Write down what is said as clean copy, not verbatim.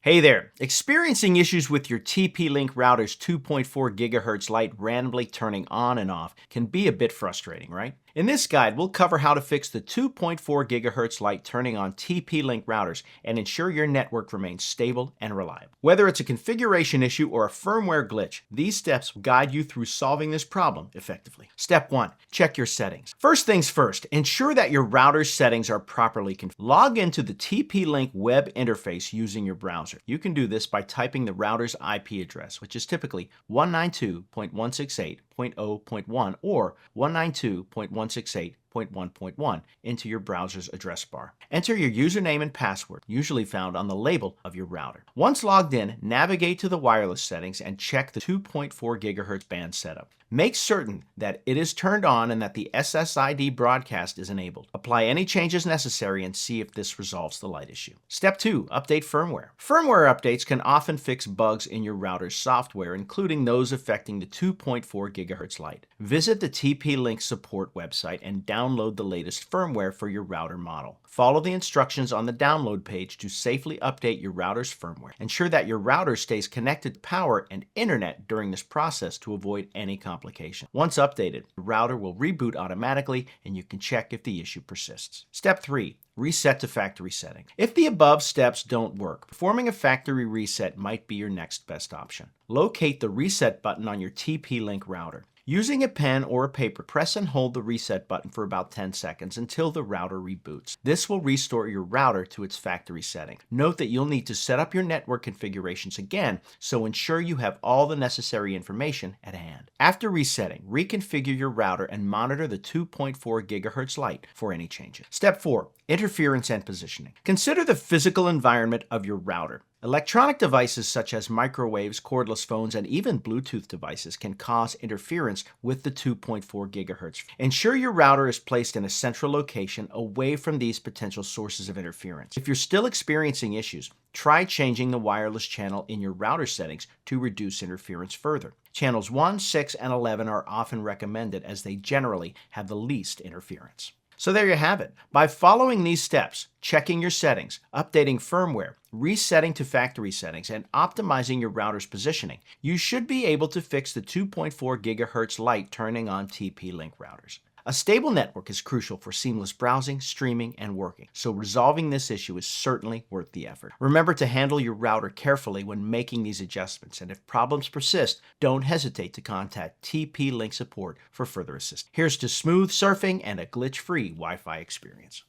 Hey there! Experiencing issues with your TP-Link router's 2.4 GHz light randomly turning on and off can be a bit frustrating, right? In this guide, we'll cover how to fix the 2.4 GHz light turning on TP-Link routers and ensure your network remains stable and reliable. Whether it's a configuration issue or a firmware glitch, these steps will guide you through solving this problem effectively. Step 1. Check your settings. First things first, ensure that your router's settings are properly configured. Log into the TP-Link web interface using your browser. You can do this by typing the router's IP address, which is typically 192.168.0.1 or 192.168.1.1 into your browser's address bar. Enter your username and password, usually found on the label of your router. Once logged in, navigate to the wireless settings and check the 2.4 GHz band setup. Make certain that it is turned on and that the SSID broadcast is enabled. Apply any changes necessary and see if this resolves the light issue. Step 2. Update firmware. Firmware updates can often fix bugs in your router's software, including those affecting the 2.4 GHz light. Visit the TP-Link support website and download the latest firmware for your router model. Follow the instructions on the download page to safely update your router's firmware. Ensure that your router stays connected to power and internet during this process to avoid any complication. Once updated, the router will reboot automatically and you can check if the issue persists. Step 3. Reset to factory setting. If the above steps don't work, performing a factory reset might be your next best option. Locate the reset button on your TP-Link router. Using a pen or a paper, press and hold the reset button for about 10 seconds until the router reboots. This will restore your router to its factory setting. Note that you'll need to set up your network configurations again, so ensure you have all the necessary information at hand. After resetting, reconfigure your router and monitor the 2.4 GHz light for any changes. Step 4. Interference and positioning. Consider the physical environment of your router. Electronic devices such as microwaves, cordless phones, and even Bluetooth devices can cause interference with the 2.4 GHz. Ensure your router is placed in a central location away from these potential sources of interference. If you're still experiencing issues, try changing the wireless channel in your router settings to reduce interference further. Channels 1, 6, and 11 are often recommended as they generally have the least interference. So there you have it. By following these steps, checking your settings, updating firmware, resetting to factory settings, and optimizing your router's positioning, you should be able to fix the 2.4 GHz light turning on TP-Link routers. A stable network is crucial for seamless browsing, streaming, and working, so resolving this issue is certainly worth the effort. Remember to handle your router carefully when making these adjustments, and if problems persist, don't hesitate to contact TP-Link support for further assistance. Here's to smooth surfing and a glitch-free Wi-Fi experience.